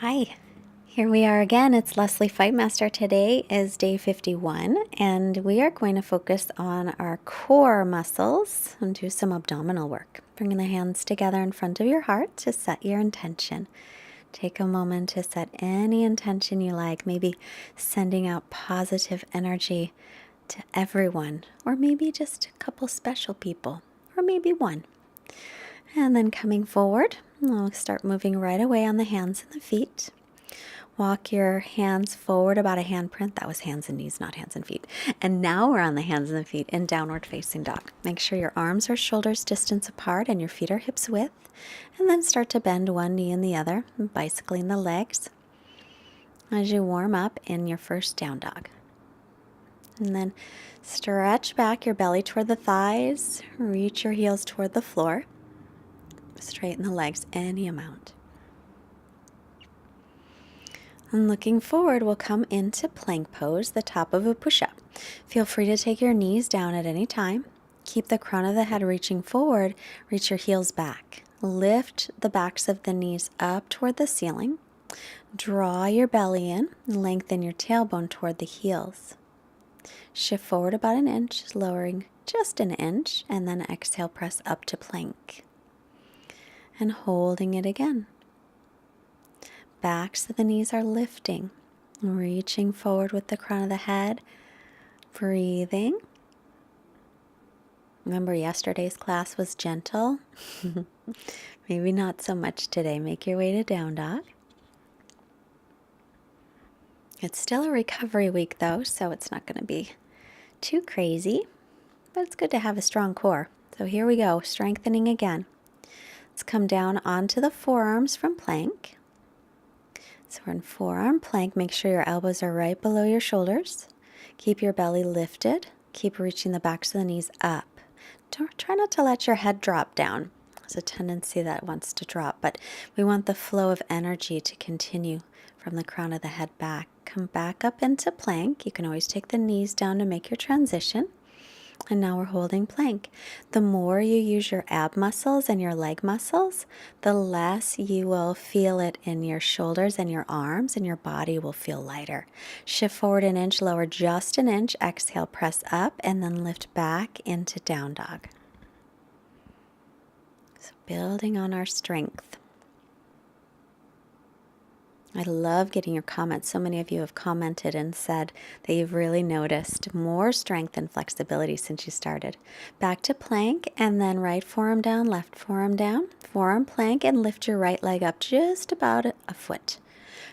Hi, here we are again. It's Leslie Fightmaster. Today is day 51, and we are going to focus on our core muscles and do some abdominal work. Bringing the hands together in front of your heart to set your intention. Take a moment to set any intention you like, maybe sending out positive energy to everyone, or maybe just a couple special people, or maybe one. And then coming forward, we'll start moving right away on the hands and the feet. Walk your hands forward about a handprint. That was hands and knees, not hands and feet. And now we're on the hands and the feet in downward facing dog. Make sure your arms are shoulders distance apart and your feet are hips width. And then start to bend one knee and the other, bicycling the legs as you warm up in your first down dog. And then stretch back your belly toward the thighs. Reach your heels toward the floor. Straighten the legs any amount. And looking forward, we'll come into plank pose, the top of a push-up. Feel free to take your knees down at any time. Keep the crown of the head reaching forward. Reach your heels back. Lift the backs of the knees up toward the ceiling. Draw your belly in. Lengthen your tailbone toward the heels. Shift forward about an inch, lowering just an inch, and then exhale, press up to plank. And holding it again. Backs of the knees are lifting, reaching forward with the crown of the head, breathing. Remember yesterday's class was gentle? Maybe not so much today. Make your way to down dog. It's still a recovery week though, so it's not going to be too crazy, but it's good to have a strong core. So here we go, strengthening again. Let's come down onto the forearms from plank. So we're in forearm plank. Make sure your elbows are right below your shoulders. Keep your belly lifted. Keep reaching the backs of the knees up. Try not to let your head drop down. There's a tendency that it wants to drop, but we want the flow of energy to continue from the crown of the head back. Come back up into plank. You can always take the knees down to make your transition. And now we're holding plank. The more you use your ab muscles and your leg muscles, the less you will feel it in your shoulders and your arms, and your body will feel lighter. Shift forward an inch, lower just an inch. Exhale, press up, and then lift back into down dog. So building on our strength. I love getting your comments. So many of you have commented and said that you've really noticed more strength and flexibility since you started. Back to plank, and then right forearm down, left forearm down, forearm plank, and lift your right leg up just about a foot.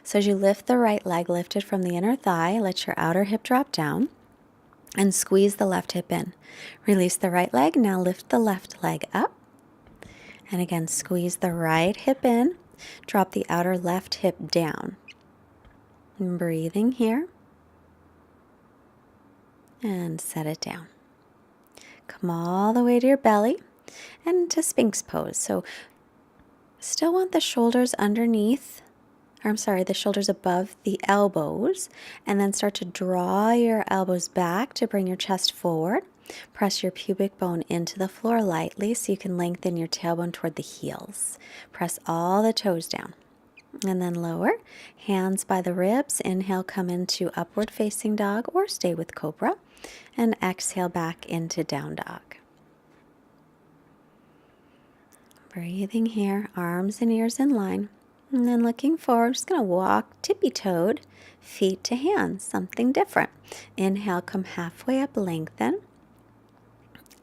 So as you lift the right leg, lift it from the inner thigh, let your outer hip drop down, and squeeze the left hip in. Release the right leg, now lift the left leg up, and again squeeze the right hip in. Drop the outer left hip down. And breathing here. And set it down. Come all the way to your belly and to Sphinx pose. So still want the shoulders underneath, the shoulders above the elbows, and then start to draw your elbows back to bring your chest forward. Press your pubic bone into the floor lightly so you can lengthen your tailbone toward the heels. Press all the toes down. And then lower, hands by the ribs. Inhale, come into upward facing dog or stay with cobra. And exhale back into down dog. Breathing here, arms and ears in line. And then looking forward, just going to walk tippy-toed, feet to hands, something different. Inhale, come halfway up, lengthen.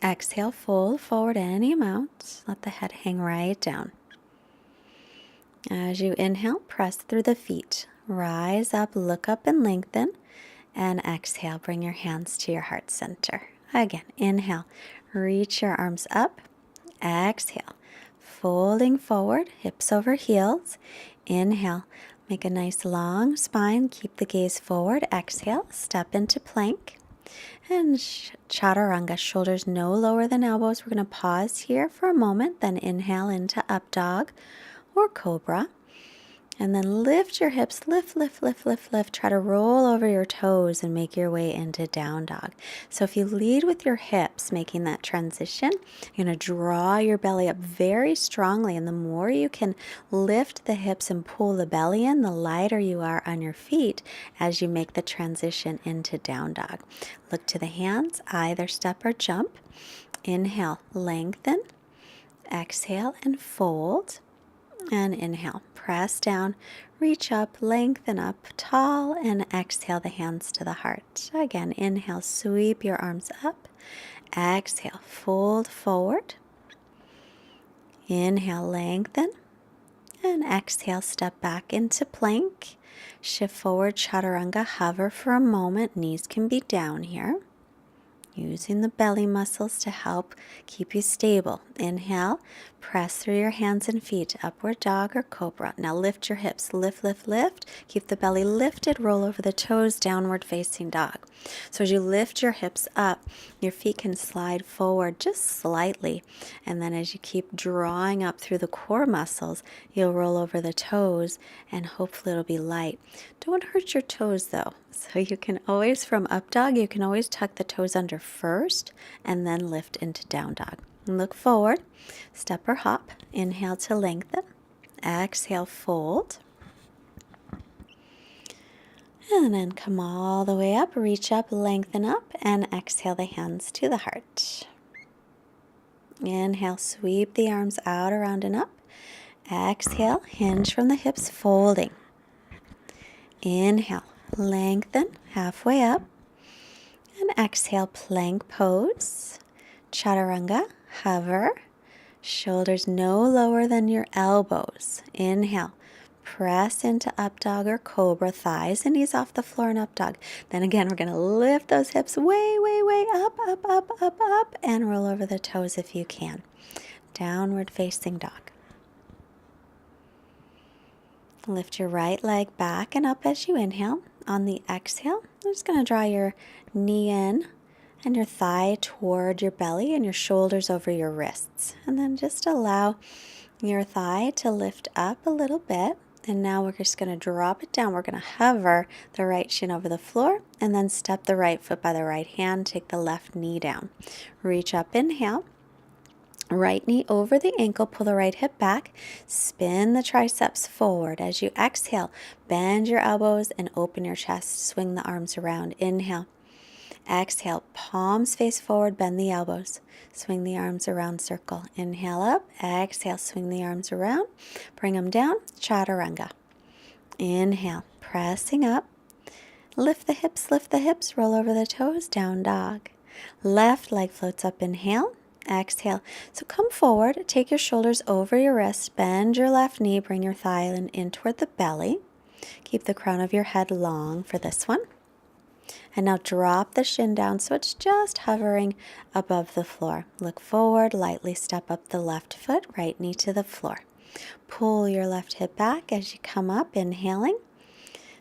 Exhale, fold forward any amount. Let the head hang right down. As you inhale, press through the feet. Rise up, look up and lengthen. And exhale, bring your hands to your heart center. Again, inhale, reach your arms up. Exhale, folding forward, hips over heels. Inhale, make a nice long spine. Keep the gaze forward. Exhale, step into plank. And chaturanga, shoulders no lower than elbows. We're going to pause here for a moment, then inhale into up dog or cobra. And then lift your hips, lift, lift, lift, lift, lift. Try to roll over your toes and make your way into down dog. So if you lead with your hips, making that transition, you're going to draw your belly up very strongly. And the more you can lift the hips and pull the belly in, the lighter you are on your feet as you make the transition into down dog. Look to the hands, either step or jump. Inhale, lengthen. Exhale and fold. And inhale, press down, reach up, lengthen up, tall, and exhale the hands to the heart. Again, inhale, sweep your arms up. Exhale, fold forward. Inhale, lengthen. And exhale, step back into plank. Shift forward, chaturanga, hover for a moment. Knees can be down here. Using the belly muscles to help keep you stable. Inhale, press through your hands and feet, upward dog or cobra. Now lift your hips, lift, lift, lift. Keep the belly lifted, roll over the toes, downward facing dog. So as you lift your hips up, your feet can slide forward just slightly. And then as you keep drawing up through the core muscles, you'll roll over the toes and hopefully it'll be light. Don't hurt your toes though. So you can always, from up dog, you can always tuck the toes under first and then lift into down dog. And look forward, step or hop, inhale to lengthen, exhale, fold. And then come all the way up, reach up, lengthen up, and exhale the hands to the heart. Inhale, sweep the arms out, around, and up. Exhale, hinge from the hips, folding. Inhale, lengthen, halfway up. And exhale, plank pose. Chaturanga, hover. Shoulders no lower than your elbows. Inhale. Press into up dog or cobra, thighs and knees off the floor in up dog. Then again, we're going to lift those hips way, way, way up, up, up, up, up, and roll over the toes if you can. Downward facing dog. Lift your right leg back and up as you inhale. On the exhale, I'm just going to draw your knee in and your thigh toward your belly and your shoulders over your wrists. And then just allow your thigh to lift up a little bit. And now we're just going to drop it down. We're going to hover the right shin over the floor and then step the right foot by the right hand. Take the left knee down. Reach up, inhale. Right knee over the ankle, pull the right hip back. Spin the triceps forward. As you exhale, bend your elbows and open your chest. Swing the arms around. Inhale. Exhale, palms face forward, bend the elbows. Swing the arms around, circle. Inhale up, exhale, swing the arms around. Bring them down, chaturanga. Inhale, pressing up. Lift the hips, roll over the toes, down dog. Left leg floats up, inhale, exhale. So come forward, take your shoulders over your wrist, bend your left knee, bring your thigh in toward the belly. Keep the crown of your head long for this one. And now drop the shin down so it's just hovering above the floor. Look forward, lightly step up the left foot, right knee to the floor. Pull your left hip back as you come up, inhaling.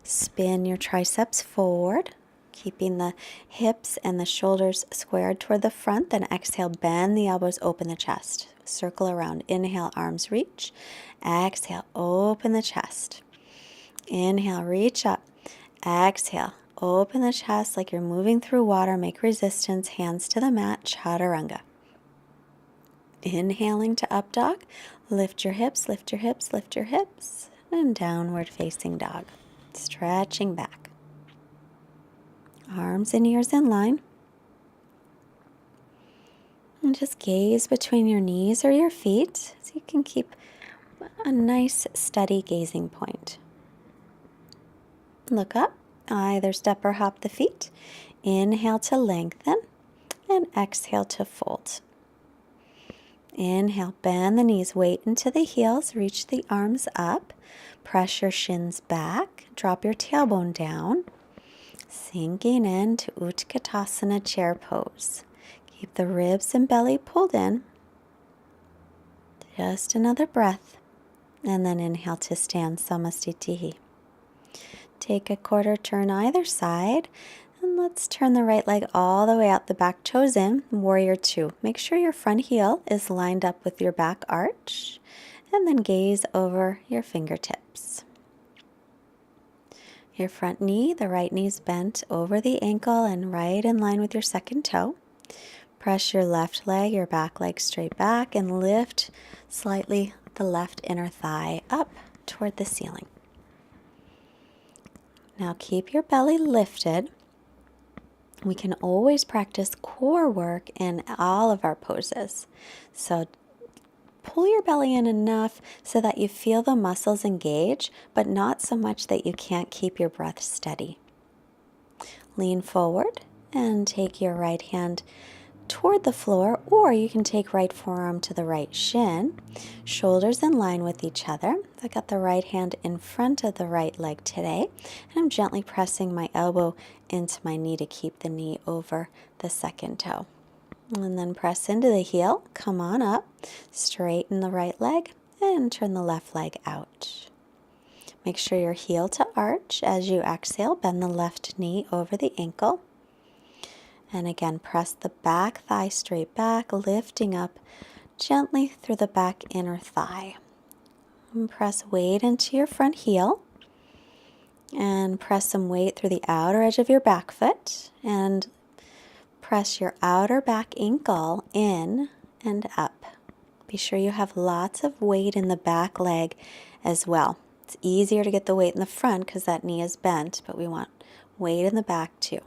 Spin your triceps forward, keeping the hips and the shoulders squared toward the front. Then exhale, bend the elbows, open the chest. Circle around. Inhale, arms reach. Exhale, open the chest. Inhale, reach up. Exhale. Open the chest like you're moving through water. Make resistance. Hands to the mat. Chaturanga. Inhaling to up dog. Lift your hips, lift your hips, lift your hips. And downward facing dog. Stretching back. Arms and ears in line. And just gaze between your knees or your feet so you can keep a nice steady gazing point. Look up. Either step or hop the feet. Inhale to lengthen and exhale to fold. Inhale, bend the knees, weight into the heels, reach the arms up, press your shins back, drop your tailbone down, sinking into Utkatasana chair pose. Keep the ribs and belly pulled in. Just another breath, and then inhale to stand, Samastitihi. Take a quarter turn either side, and let's turn the right leg all the way out, the back toes in, warrior two. Make sure your front heel is lined up with your back arch, and then gaze over your fingertips. Your front knee, the right knee's bent over the ankle and right in line with your second toe. Press your left leg, your back leg straight back, and lift slightly the left inner thigh up toward the ceiling. Now keep your belly lifted. We can always practice core work in all of our poses. So pull your belly in enough so that you feel the muscles engage, but not so much that you can't keep your breath steady. Lean forward and take your right hand toward the floor, or you can take right forearm to the right shin, shoulders in line with each other. I got the right hand in front of the right leg today, and I'm gently pressing my elbow into my knee to keep the knee over the second toe. And then press into the heel, come on up, straighten the right leg, and turn the left leg out. Make sure your heel to arch. As you exhale, bend the left knee over the ankle. And again, press the back thigh straight back, lifting up gently through the back inner thigh. And press weight into your front heel. And press some weight through the outer edge of your back foot. And press your outer back ankle in and up. Be sure you have lots of weight in the back leg as well. It's easier to get the weight in the front because that knee is bent, but we want weight in the back too.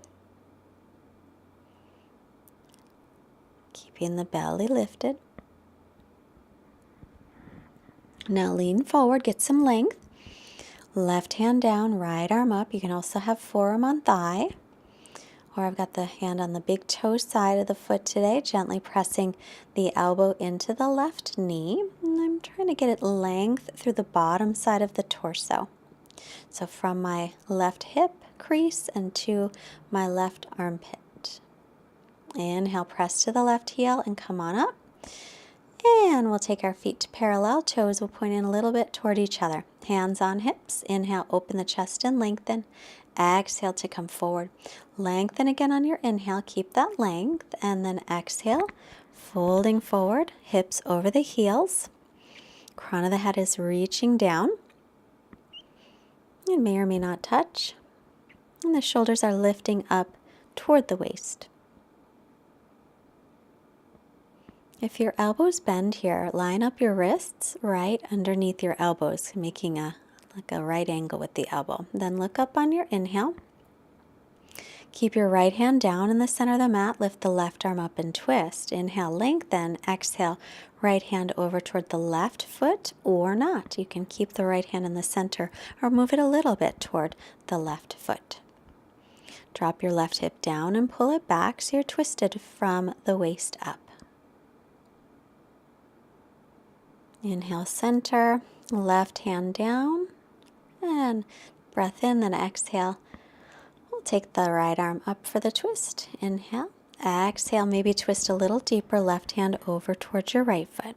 Keeping the belly lifted. Now lean forward, get some length. Left hand down, right arm up. You can also have forearm on thigh. Or I've got the hand on the big toe side of the foot today, gently pressing the elbow into the left knee. And I'm trying to get it length through the bottom side of the torso. So from my left hip crease and to my left armpit. Inhale, press to the left heel and come on up. And we'll take our feet to parallel. Toes will point in a little bit toward each other. Hands on hips. Inhale, open the chest and lengthen. Exhale to come forward. Lengthen again on your inhale. Keep that length. And then exhale, folding forward, hips over the heels. Crown of the head is reaching down. It may or may not touch. And the shoulders are lifting up toward the waist. If your elbows bend here, line up your wrists right underneath your elbows, making like a right angle with the elbow. Then look up on your inhale. Keep your right hand down in the center of the mat. Lift the left arm up and twist. Inhale, lengthen. Exhale, right hand over toward the left foot or not. You can keep the right hand in the center or move it a little bit toward the left foot. Drop your left hip down and pull it back so you're twisted from the waist up. Inhale, center, left hand down, and breath in, then exhale. We'll take the right arm up for the twist. Inhale, exhale, maybe twist a little deeper, left hand over towards your right foot.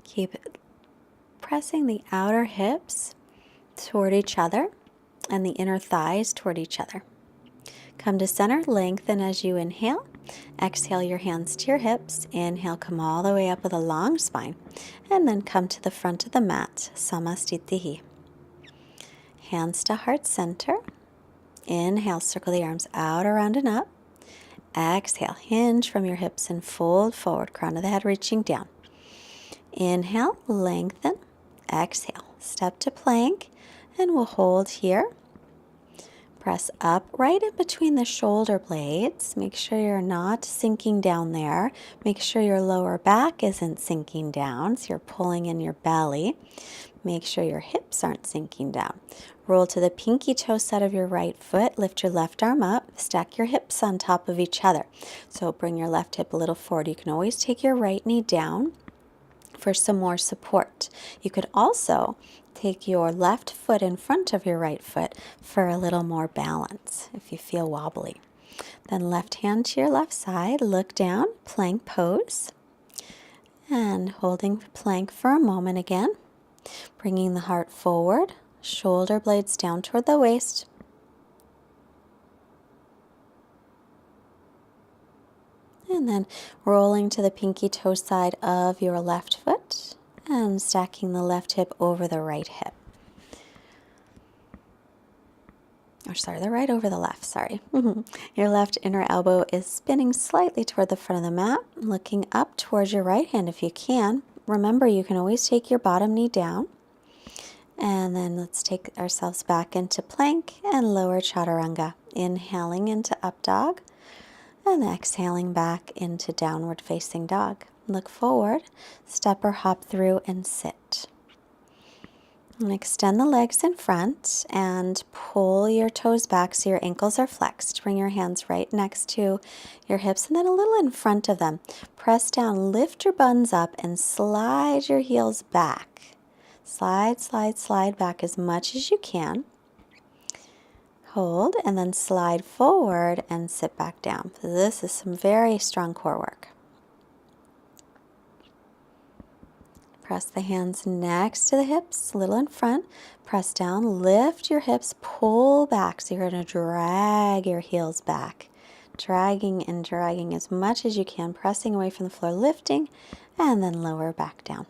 Keep pressing the outer hips toward each other and the inner thighs toward each other. Come to center, lengthen as you inhale. Exhale your hands to your hips. Inhale, come all the way up with a long spine. And then come to the front of the mat, Samastitihi. Hands to heart center. Inhale, circle the arms out, around, and up. Exhale, hinge from your hips and fold forward, crown of the head reaching down. Inhale, lengthen. Exhale, step to plank, and we'll hold here. Press up right in between the shoulder blades. Make sure you're not sinking down there. Make sure your lower back isn't sinking down, so you're pulling in your belly. Make sure your hips aren't sinking down. Roll to the pinky toe side of your right foot. Lift your left arm up. Stack your hips on top of each other. So bring your left hip a little forward. You can always take your right knee down for some more support. You could also take your left foot in front of your right foot for a little more balance if you feel wobbly. Then left hand to your left side, look down, plank pose. And holding plank for a moment again. Bringing the heart forward, shoulder blades down toward the waist. And then rolling to the pinky toe side of your left foot and stacking the left hip over the right hip. Or sorry, they're right over the left, sorry. Your left inner elbow is spinning slightly toward the front of the mat, looking up towards your right hand if you can. Remember, you can always take your bottom knee down. And then let's take ourselves back into plank and lower chaturanga. Inhaling into up dog and exhaling back into downward facing dog. Look forward, step or hop through and sit. And extend the legs in front and pull your toes back so your ankles are flexed. Bring your hands right next to your hips and then a little in front of them. Press down, lift your buns up and slide your heels back. Slide, slide, slide back as much as you can. Hold and then slide forward and sit back down. So this is some very strong core work. Press the hands next to the hips, a little in front. Press down, lift your hips, pull back. So you're going to drag your heels back. Dragging and dragging as much as you can, pressing away from the floor, lifting, and then lower back down.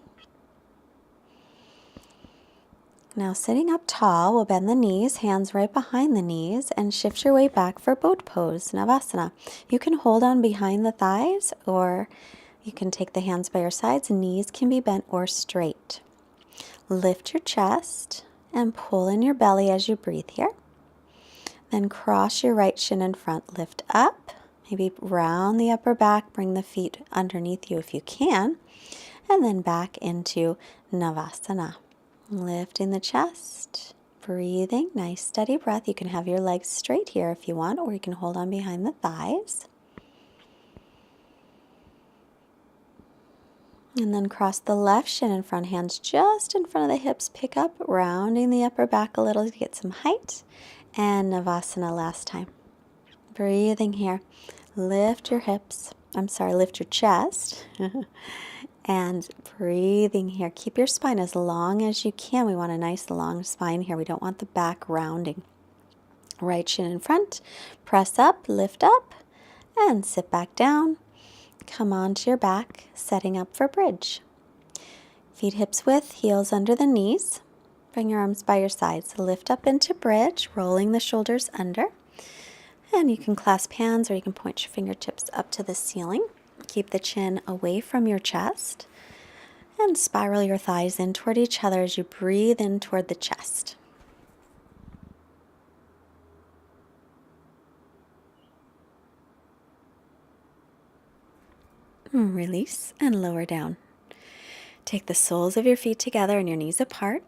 Now sitting up tall, we'll bend the knees, hands right behind the knees, and shift your weight back for boat pose, Navasana. You can hold on behind the thighs, or you can take the hands by your sides. Knees can be bent or straight. Lift your chest and pull in your belly as you breathe here. Then cross your right shin in front, lift up, maybe round the upper back, bring the feet underneath you if you can, and then back into Navasana. Lifting the chest, breathing, nice steady breath. You can have your legs straight here if you want, or you can hold on behind the thighs. And then cross the left shin in front, hands just in front of the hips, pick up, rounding the upper back a little to get some height. And Navasana last time. Breathing here. Lift your hips. Lift your chest. And breathing here. Keep your spine as long as you can. We want a nice long spine here. We don't want the back rounding. Right shin in front. Press up, lift up, and sit back down. Come onto your back, setting up for bridge. Feet hips width, heels under the knees. Bring your arms by your sides. Lift up into bridge, rolling the shoulders under. And you can clasp hands or you can point your fingertips up to the ceiling. Keep the chin away from your chest. And spiral your thighs in toward each other as you breathe in toward the chest. Release and lower down. Take the soles of your feet together and your knees apart.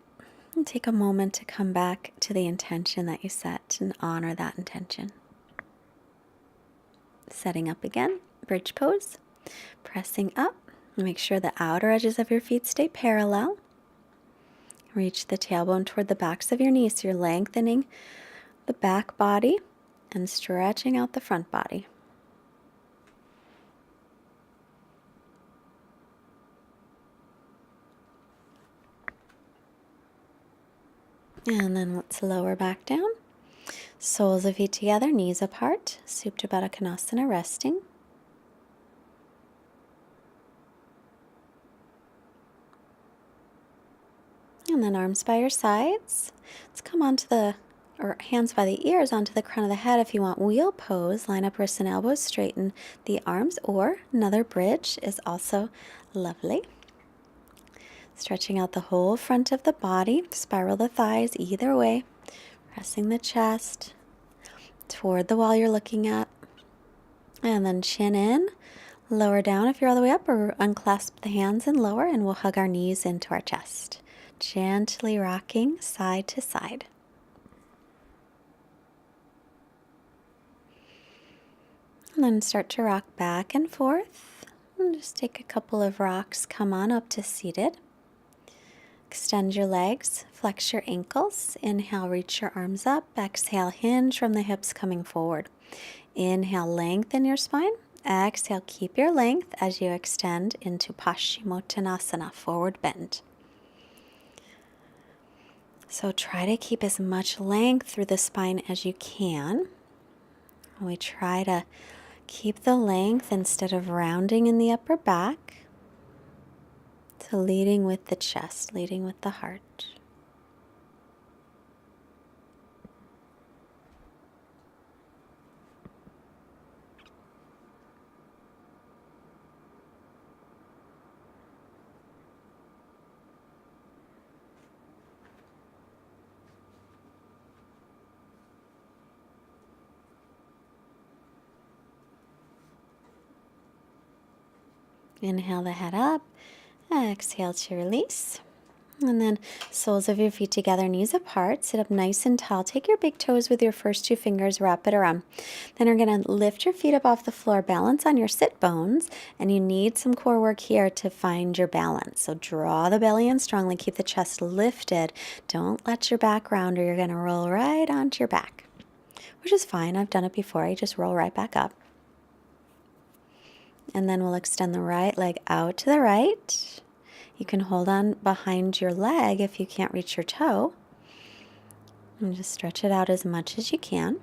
And take a moment to come back to the intention that you set and honor that intention. Setting up again, bridge pose. Pressing up. Make sure the outer edges of your feet stay parallel. Reach the tailbone toward the backs of your knees. So you're lengthening the back body and stretching out the front body. And then let's lower back down. Soles of feet together, knees apart. Supta Baddha Konasana, resting. And then arms by your sides. Let's come onto hands by the ears onto the crown of the head. If you want wheel pose, line up wrists and elbows, straighten the arms, or another bridge is also lovely. Stretching out the whole front of the body, spiral the thighs either way, pressing the chest toward the wall you're looking at, and then chin in, lower down if you're all the way up, or unclasp the hands and lower, and we'll hug our knees into our chest. Gently rocking side to side. And then start to rock back and forth. And just take a couple of rocks, come on up to seated. Extend your legs, flex your ankles. Inhale, reach your arms up. Exhale, hinge from the hips coming forward. Inhale, lengthen your spine. Exhale, keep your length as you extend into Paschimottanasana, forward bend. So try to keep as much length through the spine as you can. We try to keep the length instead of rounding in the upper back. So leading with the chest, leading with the heart. Inhale the head up. Exhale to release. And then soles of your feet together, knees apart. Sit up nice and tall. Take your big toes with your first two fingers, wrap it around. Then you're going to lift your feet up off the floor, balance on your sit bones, and you need some core work here to find your balance. So draw the belly in strongly, keep the chest lifted. Don't let your back round or you're going to roll right onto your back, which is fine. I've done it before. You just roll right back up. And then we'll extend the right leg out to the right. You can hold on behind your leg if you can't reach your toe. And just stretch it out as much as you can.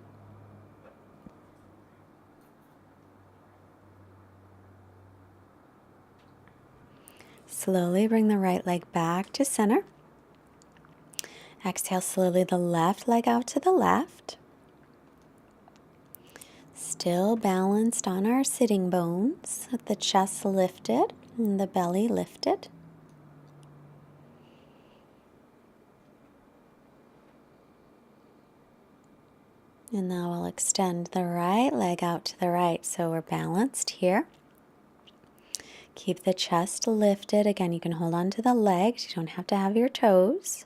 Slowly bring the right leg back to center. Exhale slowly the left leg out to the left. Still balanced on our sitting bones, with the chest lifted and the belly lifted. And now we'll extend the right leg out to the right, so we're balanced here. Keep the chest lifted. Again, you can hold on to the legs. You don't have to have your toes.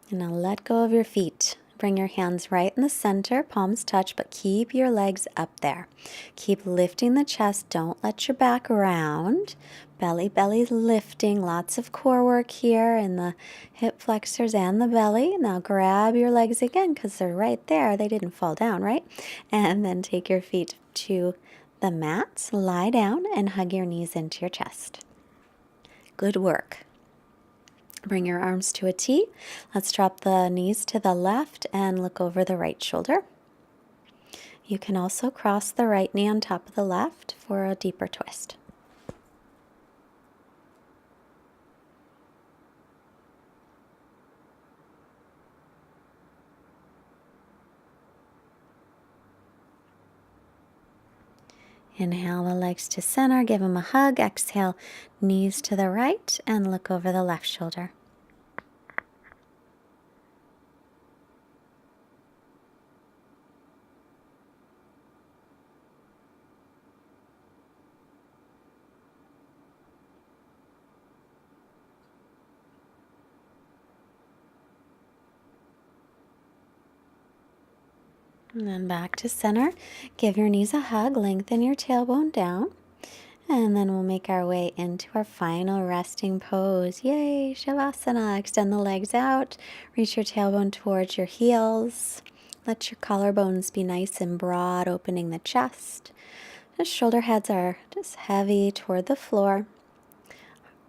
And now let go of your feet. Bring your hands right in the center, palms touch, but keep your legs up there. Keep lifting the chest. Don't let your back round. Belly lifting. Lots of core work here in the hip flexors and the belly. Now grab your legs again because they're right there. They didn't fall down, right? And then take your feet to the mat. Lie down and hug your knees into your chest. Good work. Bring your arms to a T. Let's drop the knees to the left and look over the right shoulder. You can also cross the right knee on top of the left for a deeper twist. Inhale the legs to center, give them a hug. Exhale, knees to the right and look over the left shoulder. And then back to center. Give your knees a hug, lengthen your tailbone down. And then we'll make our way into our final resting pose. Yay, Shavasana. Extend the legs out. Reach your tailbone towards your heels. Let your collarbones be nice and broad, opening the chest. The shoulder heads are just heavy toward the floor.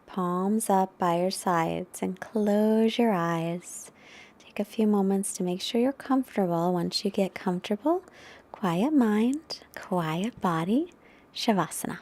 Palms up by your sides and close your eyes. Take a few moments to make sure you're comfortable. Once you get comfortable, quiet mind, quiet body, Shavasana.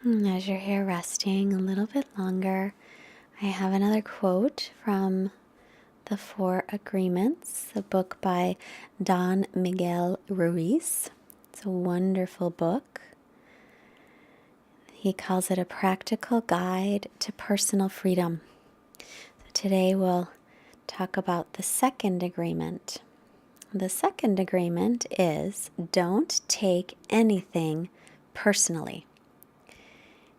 And as you're here resting a little bit longer, I have another quote from The Four Agreements, a book by Don Miguel Ruiz. It's a wonderful book. He calls it a practical guide to personal freedom. So today we'll talk about the second agreement. The second agreement is don't take anything personally.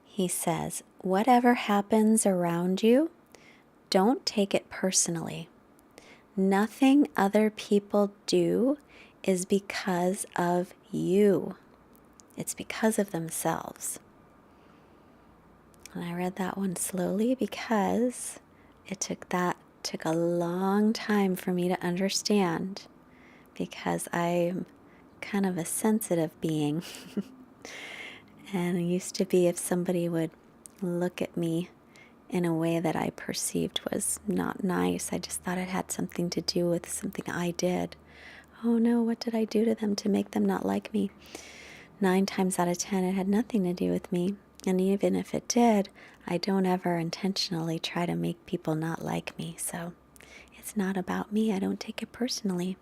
He says, whatever happens around you, don't take it personally. Nothing other people do is because of you. It's because of themselves. And I read that one slowly because it took a long time for me to understand, because I'm kind of a sensitive being. And it used to be if somebody would look at me in a way that I perceived was not nice, I just thought it had something to do with something I did. Oh no, what did I do to them to make them not like me? 9 times out of 10, it had nothing to do with me. And even if it did, I don't ever intentionally try to make people not like me. So it's not about me. I don't take it personally.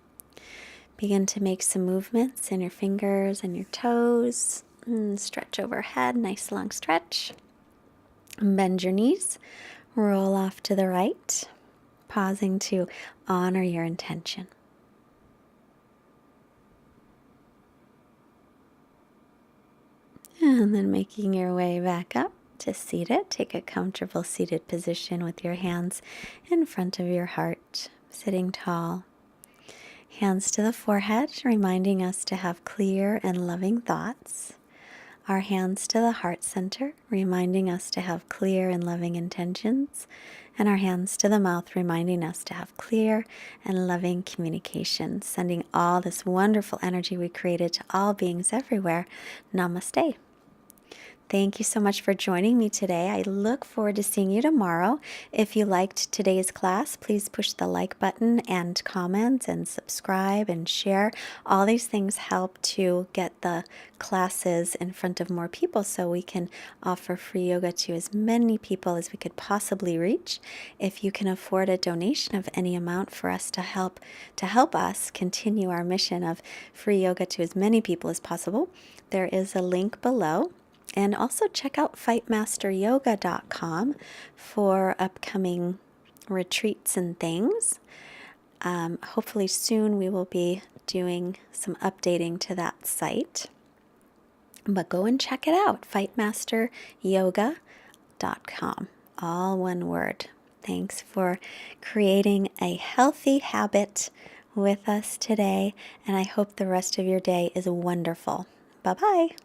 Begin to make some movements in your fingers and your toes. Stretch overhead, nice long stretch. Bend your knees. Roll off to the right, pausing to honor your intention. And then making your way back up to seated. Take a comfortable seated position with your hands in front of your heart, sitting tall. Hands to the forehead, reminding us to have clear and loving thoughts. Our hands to the heart center, reminding us to have clear and loving intentions. And our hands to the mouth, reminding us to have clear and loving communication, sending all this wonderful energy we created to all beings everywhere. Namaste. Thank you so much for joining me today. I look forward to seeing you tomorrow. If you liked today's class, please push the like button and comment and subscribe and share. All these things help to get the classes in front of more people so we can offer free yoga to as many people as we could possibly reach. If you can afford a donation of any amount for us to help us continue our mission of free yoga to as many people as possible, there is a link below. And also check out fightmasteryoga.com for upcoming retreats and things. Hopefully soon we will be doing some updating to that site. But go and check it out, fightmasteryoga.com. All one word. Thanks for creating a healthy habit with us today, and I hope the rest of your day is wonderful. Bye-bye.